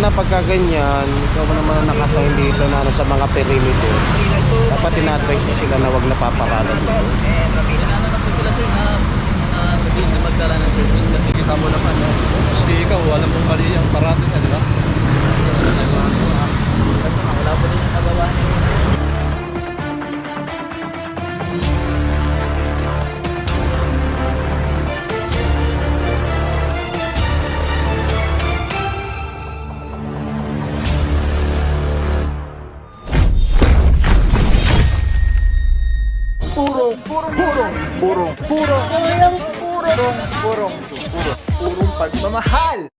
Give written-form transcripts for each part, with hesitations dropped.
sana pagka ganyan, ikaw naman ang nakasign dito na ano, sa mga perimeter, dapat ina-advise nyo sila na wag napapakalat dito. Inano na po sila sir na kasi na magdala ng service kasi kita mo naman kasi ikaw wala mong mali ang parating di ba? Kasi wala po din yung nagawa niya. Purong pagmamahal.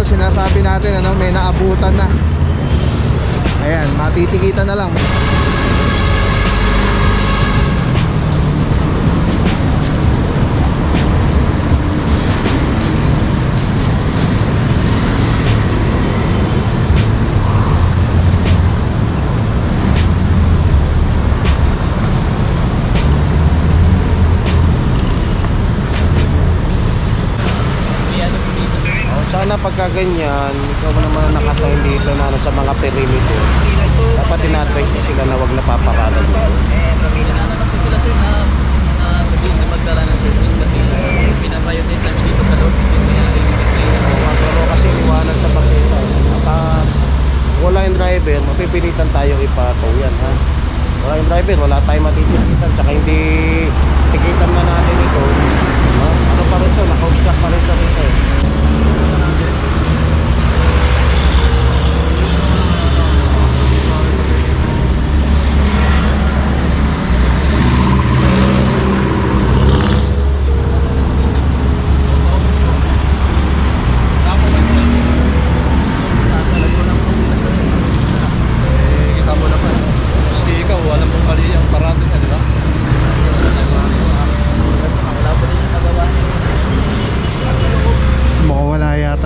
Sinasabi natin ano, may naabutan na. Ayan, matitikitan na lang. Sana pagka ganyan, ikaw naman ang nakasign dito na ano, sa mga perimeter, dapat ina-advise nyo sila na wag napapakalat dito. Inano na po sila sir na kasi na magdala ng service kasi pinamayonnaise namin dito sa loob kasi hindi natin Pero kasi iwanan sa bangketa. At wala yung driver, mapipilitan tayong ipataw yan ha. Wala yung driver, wala tayong matitikitan. Tsaka hindi tikitan na natin ito. Ano pa rin ito, naka-obstack pa rin ito rito eh.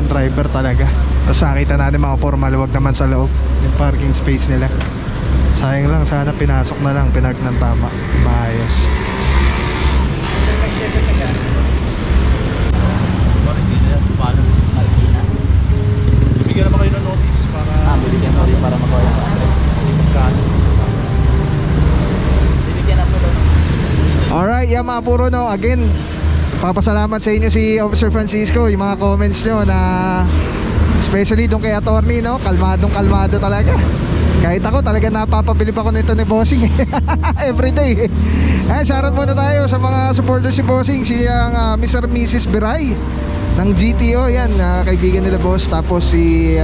Driver talaga. Tapos nakita natin mga por maluwag naman sa loob yung parking space nila. Sayang lang, sana pinasok na lang, pinark ng tama, maayos. Bibigyan naman kayo ng notice para Bibigyan mo rin para magawa yung address. Bibigyan na po doon. Alright, yeah mga puro no, again papasalamat sa inyo si Officer Francisco, yung mga comments nyo na especially doon kay attorney no, kalmadong kalmado talaga. Kahit ako talaga napapabilib ako nito ni Bossing everyday. Shoutout muna tayo sa mga supporters si Bossing, si Mr. Mrs. Biray ng GTO, yan kaibigan nila boss. Tapos si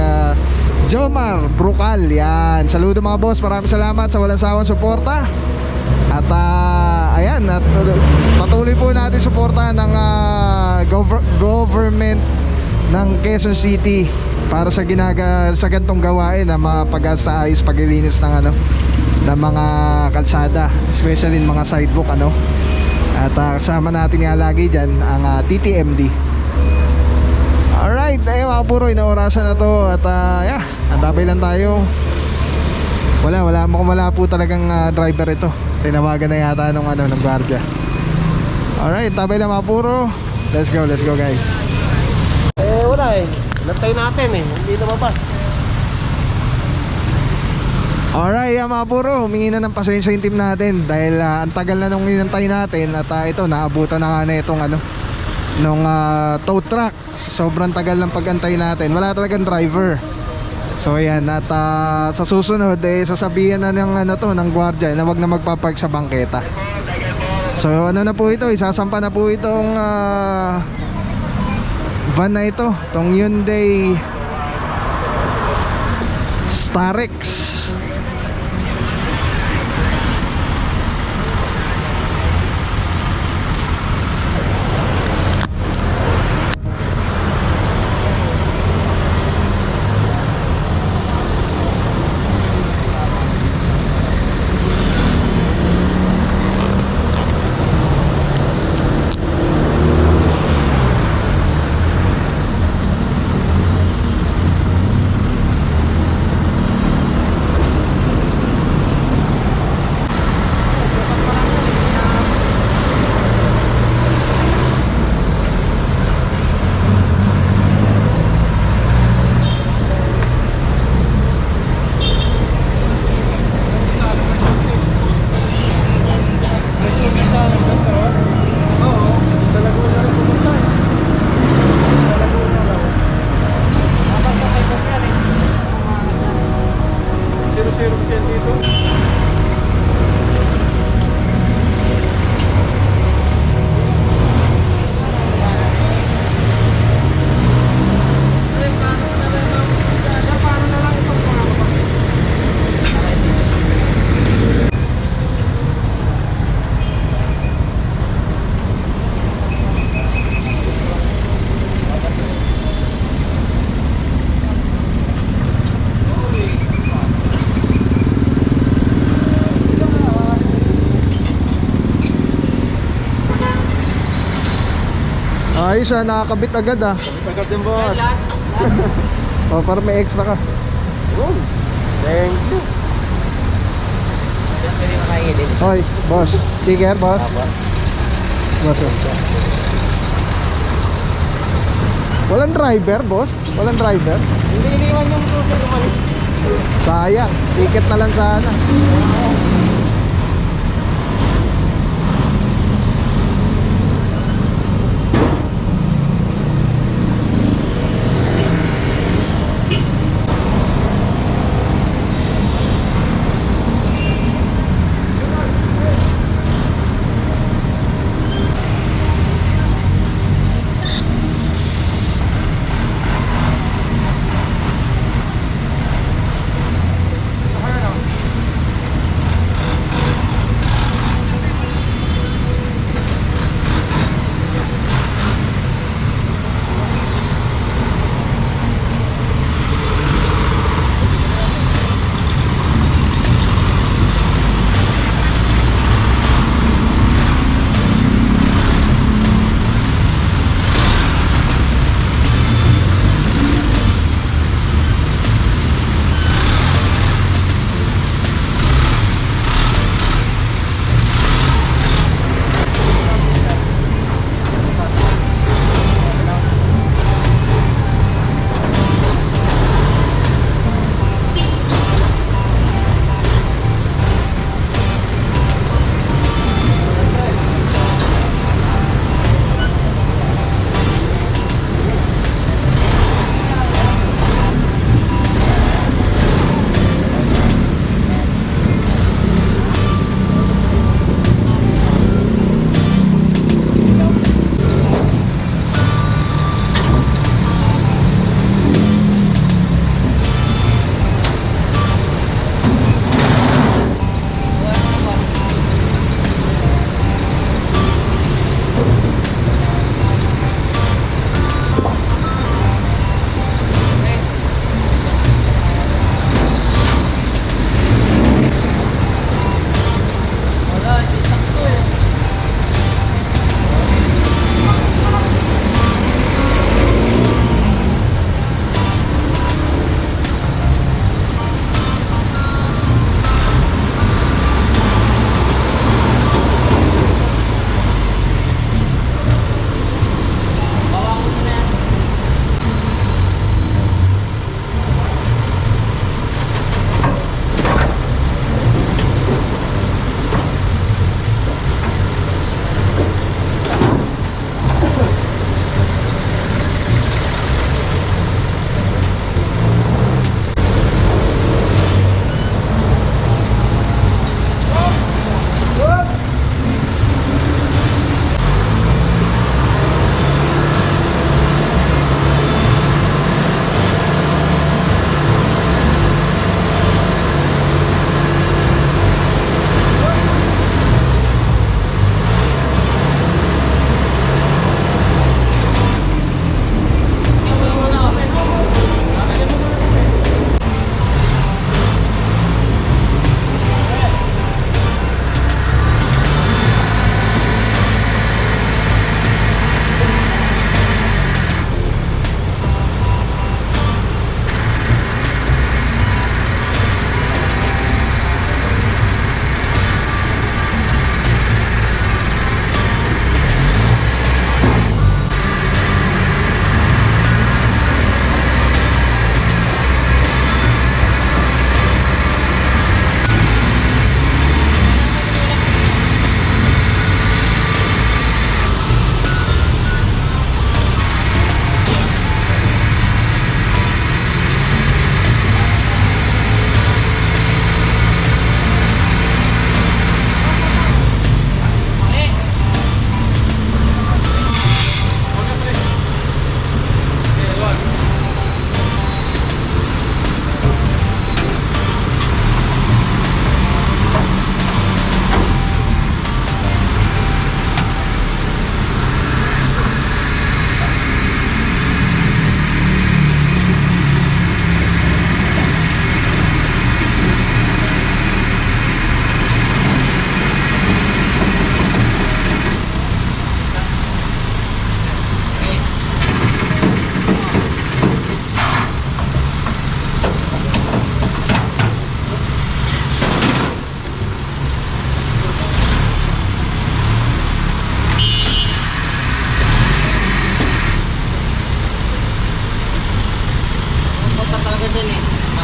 Jomar Brucal, yan, saludo mga boss, maraming salamat sa walang sawang suporta. At ayan, at patuloy po natin suportahan ng government ng Quezon City para sa ganitong gawain na mapag-aayos, paglilinis ng ano, ng mga kalsada, especially ng mga sidewalk ano. At kasama natin nga lagi dyan ang TTMD. Alright, ayun mga puro, inaorasan na to. At yeah, andabay lang tayo. Wala po talagang driver ito. Tinawagan na yata nung gwardiya. Alright, tabay lang mga puro. Let's go guys. Wala eh, nantay natin eh, hindi lumabas. Alright, mga puro, humingi na ng pasensya yung team natin dahil ang tagal na nung inantay natin. At ito, naabutan na nga na itong nung tow truck. Sobrang tagal ng pag-antay natin, wala talagang driver. So ayan, at sa susunod sasabihan na ng gwardiya na wag na magpa-park sa bangketa. So na po ito, isasampa na po itong van na ito, tong Hyundai Starex. Ayos nakakabit agad Agad din, boss. O, para may extra ka. Oh, thank you. Pwede makailin. Hoy, boss. Sticker, boss. Boss, walang driver, boss. Walang driver. Hindi iniwan yung susi umalis. Sayang. Ticket na lang sana.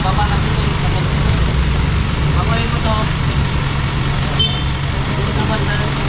Baba na ito. Babayin mo to. Yung naman na ito.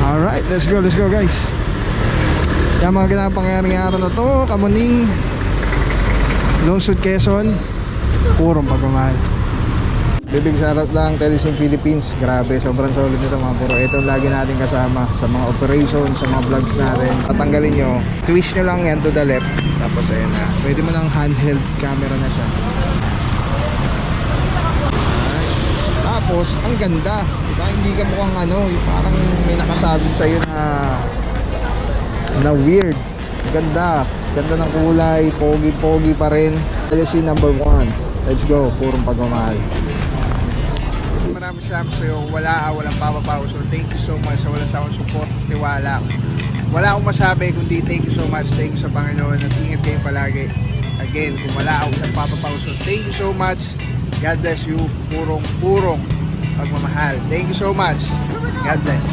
Alright, let's go guys. Yung mga ginapangyari araw na to, Kamuning, Lungsod, Quezon, purong pagmamahal. Bibig sarap lang, Telesim Philippines. Grabe, sobrang solid nito mga puro. Ito lagi natin kasama sa mga operations, sa mga vlogs natin. Tatanggalin nyo, twist nyo lang yan to the left. Tapos ayun na, pwede mo ng handheld camera na siya. Tapos, ang ganda. Diba? Hindi ka mukhang ano, parang may nakasabit sa'yo na weird. Ganda. Ganda ng kulay. Pogi pa rin. LSC number 1. Let's go. Purong pagmamahal. Maraming salamat sa'yo. Walang papapaw. So, thank you so much sa walang sawang support, tiwala. Wala akong masabi kundi thank you so much. Thank you sa Panginoon at ingat kayo palagi. Again, kung wala akong papapaw. So, thank you so much. God bless you. Purong pagmamahal. Thank you so much. God bless.